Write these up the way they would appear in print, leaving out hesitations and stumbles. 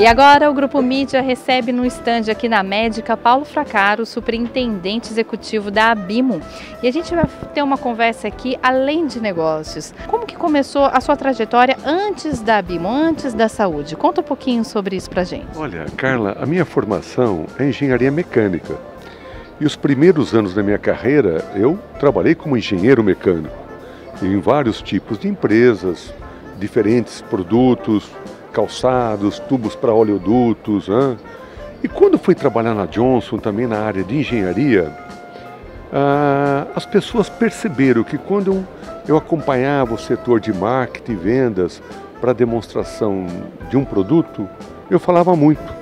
E agora o Grupo Mídia recebe no estande aqui na Médica Paulo Fracaro, superintendente executivo da Abimo. E a gente vai ter uma conversa aqui além de negócios. Como que começou a sua trajetória antes da Abimo, antes da saúde? Conta um pouquinho sobre isso pra gente. Olha, Carla, a minha formação é engenharia mecânica. E os primeiros anos da minha carreira eu trabalhei como engenheiro mecânico em vários tipos de empresas, diferentes produtos, calçados, tubos para oleodutos. E quando fui trabalhar na Johnson, também na área de engenharia, as pessoas perceberam que quando eu acompanhava o setor de marketing e vendas para demonstração de um produto, eu falava muito,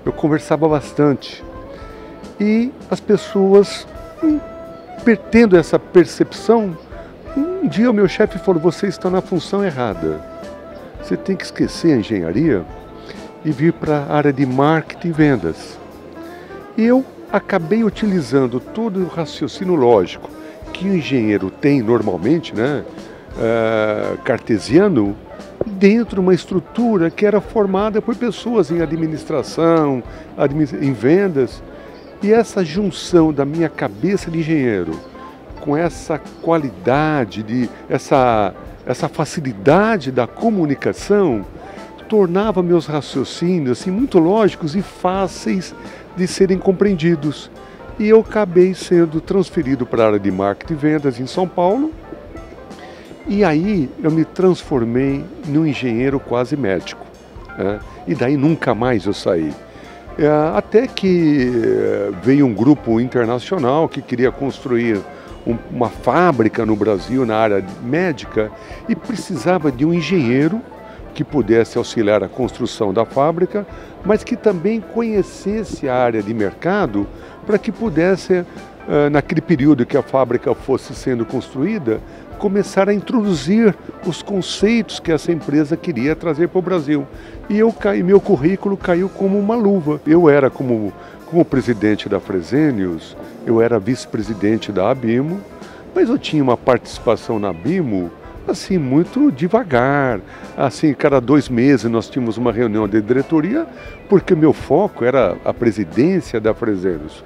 eu conversava bastante. E as pessoas, tendo essa percepção, um dia o meu chefe falou: você está na função errada. Você tem que esquecer a engenharia e vir para a área de marketing e vendas. E eu acabei utilizando todo o raciocínio lógico que o engenheiro tem normalmente, cartesiano, dentro de uma estrutura que era formada por pessoas em administração, em vendas. E essa junção da minha cabeça de engenheiro com essa qualidade, essa facilidade da comunicação, tornava meus raciocínios assim, muito lógicos e fáceis de serem compreendidos. E eu acabei sendo transferido para a área de marketing e vendas em São Paulo. E aí eu me transformei num engenheiro quase médico. E daí nunca mais eu saí. Até que veio um grupo internacional que queria construir uma fábrica no Brasil na área médica e precisava de um engenheiro que pudesse auxiliar a construção da fábrica, mas que também conhecesse a área de mercado para que pudesse, naquele período que a fábrica fosse sendo construída, começar a introduzir os conceitos que essa empresa queria trazer para o Brasil. E meu currículo caiu como uma luva. Eu era como presidente da Fresenius, eu era vice-presidente da Abimo, mas eu tinha uma participação na Abimo assim muito devagar. Assim, cada 2 meses nós tínhamos uma reunião de diretoria, porque meu foco era a presidência da Fresenius.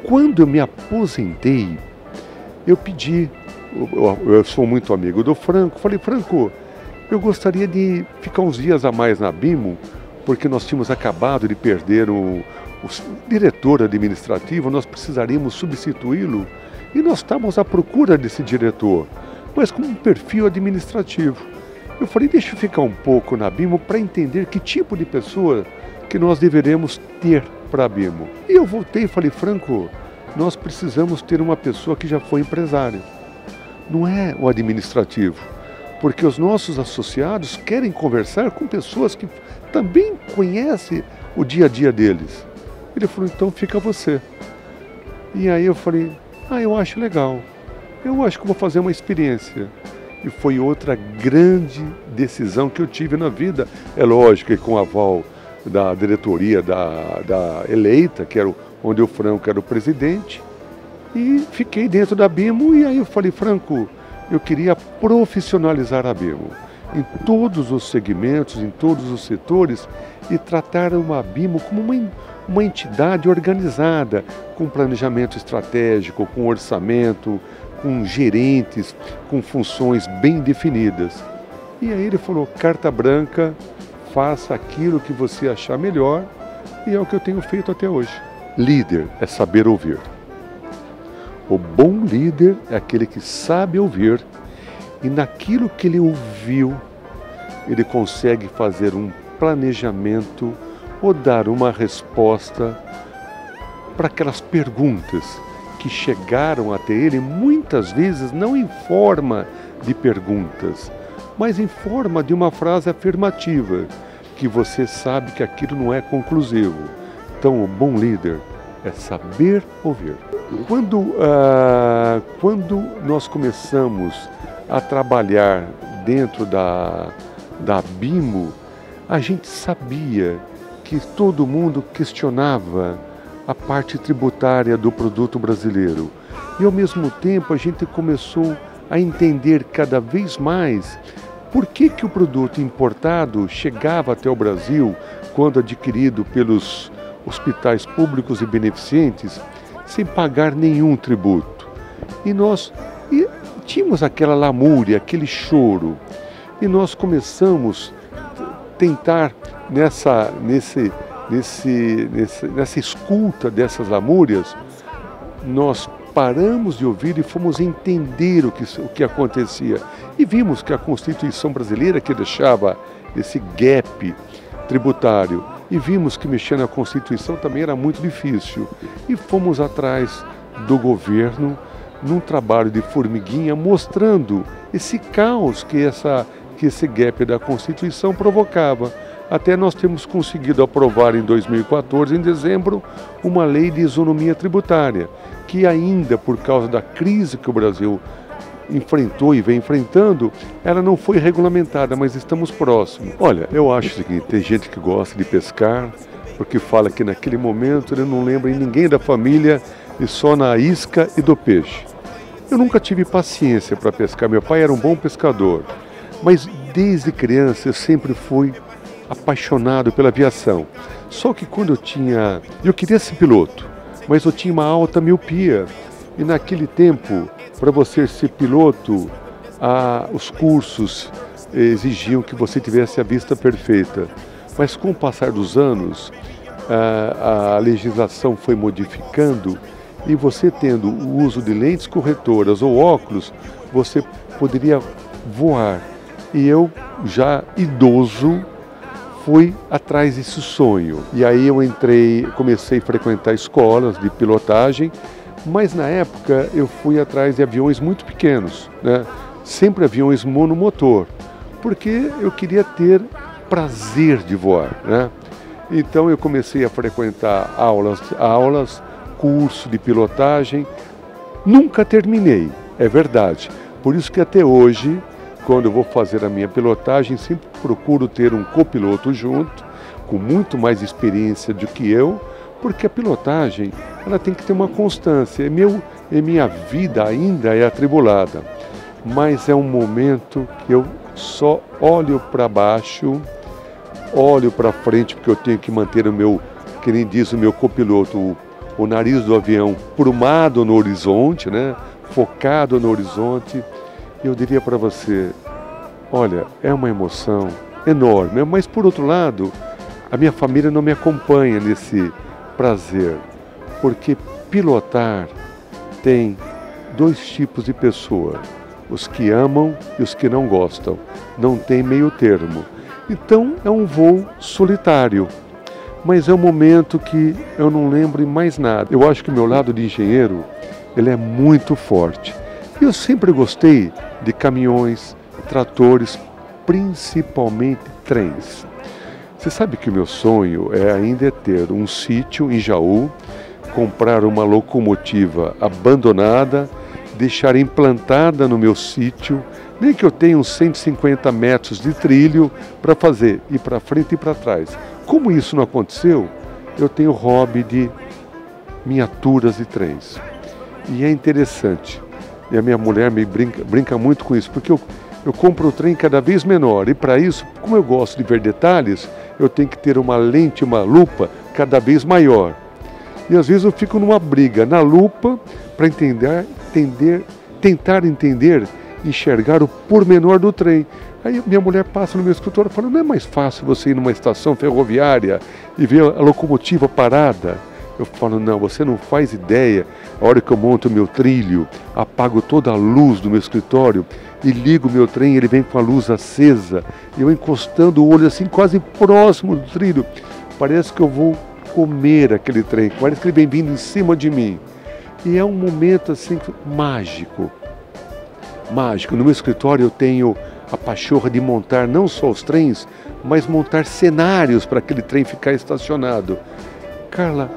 Quando eu me aposentei, eu pedi, eu sou muito amigo do Franco, falei: Franco, eu gostaria de ficar uns dias a mais na Abimo, porque nós tínhamos acabado de perder o diretor administrativo, nós precisaríamos substituí-lo e nós estávamos à procura desse diretor, mas com um perfil administrativo. Eu falei: deixa eu ficar um pouco na Abimo para entender que tipo de pessoa que nós deveremos ter para a Abimo. E eu voltei e falei: Franco, nós precisamos ter uma pessoa que já foi empresária, não é o administrativo, porque os nossos associados querem conversar com pessoas que também conhecem o dia a dia deles. Ele falou: então fica você. E aí eu falei: eu acho legal, eu acho que vou fazer uma experiência. E foi outra grande decisão que eu tive na vida. É lógico que com o aval da diretoria da eleita, que era onde o Franco era o presidente, e fiquei dentro da Abimo. E aí eu falei: Franco, eu queria profissionalizar a Abimo em todos os segmentos, em todos os setores, e tratar uma Abimo como uma entidade organizada, com planejamento estratégico, com orçamento, com gerentes, com funções bem definidas. E aí ele falou: carta branca, faça aquilo que você achar melhor, e é o que eu tenho feito até hoje. Líder é saber ouvir. O bom líder é aquele que sabe ouvir, e naquilo que ele ouviu, ele consegue fazer um planejamento ou dar uma resposta para aquelas perguntas que chegaram até ele, muitas vezes não em forma de perguntas, mas em forma de uma frase afirmativa, que você sabe que aquilo não é conclusivo. Então, o bom líder é saber ouvir. Quando nós começamos a trabalhar dentro da Abimo, a gente sabia que todo mundo questionava a parte tributária do produto brasileiro. E ao mesmo tempo a gente começou a entender cada vez mais por que o produto importado chegava até o Brasil, quando adquirido pelos hospitais públicos e beneficentes, sem pagar nenhum tributo. E tínhamos aquela lamúria, aquele choro. E nós começamos a tentar, nessa escuta dessas lamúrias, nós paramos de ouvir e fomos entender o que acontecia. E vimos que a Constituição brasileira, que deixava esse gap tributário, e vimos que mexer na Constituição também era muito difícil. E fomos atrás do governo, num trabalho de formiguinha, mostrando esse caos que esse gap da Constituição provocava. Até nós temos conseguido aprovar em 2014, em dezembro, uma lei de isonomia tributária, que ainda por causa da crise que o Brasil enfrentou e vem enfrentando, ela não foi regulamentada, mas estamos próximos. Olha, eu acho o seguinte, tem gente que gosta de pescar, porque fala que naquele momento ele não lembra em ninguém da família e só na isca e do peixe. Eu nunca tive paciência para pescar, meu pai era um bom pescador, mas desde criança eu sempre fui apaixonado pela aviação. Só que quando eu queria ser piloto, mas eu tinha uma alta miopia. E naquele tempo, para você ser piloto, os cursos exigiam que você tivesse a vista perfeita. Mas com o passar dos anos, a legislação foi modificando e você tendo o uso de lentes corretoras ou óculos, você poderia voar. E eu, já idoso, fui atrás desse sonho. E aí eu comecei a frequentar escolas de pilotagem, mas na época eu fui atrás de aviões muito pequenos, né? Sempre aviões monomotor, porque eu queria ter prazer de voar, né? Então eu comecei a frequentar aulas, curso de pilotagem. Nunca terminei, é verdade. Por isso que até hoje, quando eu vou fazer a minha pilotagem, sempre procuro ter um copiloto junto, com muito mais experiência do que eu, porque a pilotagem ela tem que ter uma constância. Minha vida ainda é atribulada, mas é um momento que eu só olho para baixo, olho para frente, porque eu tenho que manter que nem diz o meu copiloto, o nariz do avião prumado no horizonte, né? Focado no horizonte. Eu diria para você, olha, é uma emoção enorme, mas por outro lado, a minha família não me acompanha nesse prazer, porque pilotar tem dois tipos de pessoa, os que amam e os que não gostam, não tem meio termo. Então é um voo solitário, mas é um momento que eu não lembro em mais nada. Eu acho que o meu lado de engenheiro, ele é muito forte. Eu sempre gostei de caminhões, tratores, principalmente trens. Você sabe que o meu sonho ainda é ter um sítio em Jaú, comprar uma locomotiva abandonada, deixar implantada no meu sítio, nem que eu tenha uns 150 metros de trilho para fazer, ir para frente e para trás. Como isso não aconteceu, eu tenho hobby de miniaturas de trens. E é interessante. E a minha mulher me brinca muito com isso, porque eu compro o trem cada vez menor. E para isso, como eu gosto de ver detalhes, eu tenho que ter uma lente, uma lupa cada vez maior. E às vezes eu fico numa briga na lupa para tentar entender, enxergar o pormenor do trem. Aí minha mulher passa no meu escritório e fala, não é mais fácil você ir numa estação ferroviária e ver a locomotiva parada? Eu falo, não, você não faz ideia. A hora que eu monto o meu trilho, apago toda a luz do meu escritório e ligo o meu trem, ele vem com a luz acesa, eu encostando o olho assim quase próximo do trilho. Parece que eu vou comer aquele trem, parece que ele vem vindo em cima de mim. E é um momento assim mágico. Mágico. No meu escritório eu tenho a pachorra de montar não só os trens, mas montar cenários para aquele trem ficar estacionado. Carla,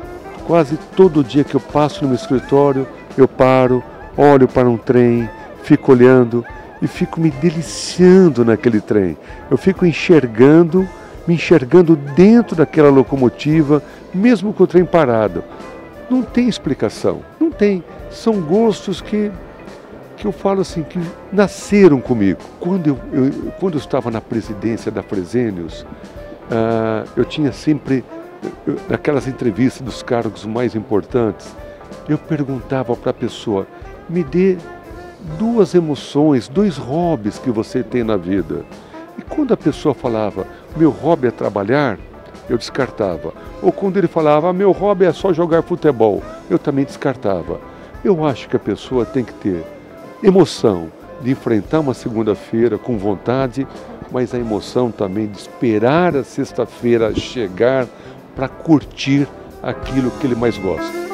quase todo dia que eu passo no meu escritório, eu paro, olho para um trem, fico olhando e fico me deliciando naquele trem. Eu fico me enxergando dentro daquela locomotiva, mesmo com o trem parado. Não tem explicação, não tem. São gostos que que eu falo assim, que nasceram comigo. Quando eu estava na presidência da Fresenius, eu tinha sempre, naquelas entrevistas dos cargos mais importantes, eu perguntava para a pessoa, me dê 2 emoções, 2 hobbies que você tem na vida. E quando a pessoa falava, meu hobby é trabalhar, eu descartava. Ou quando ele falava, meu hobby é só jogar futebol, eu também descartava. Eu acho que a pessoa tem que ter emoção de enfrentar uma segunda-feira com vontade, mas a emoção também de esperar a sexta-feira chegar para curtir aquilo que ele mais gosta.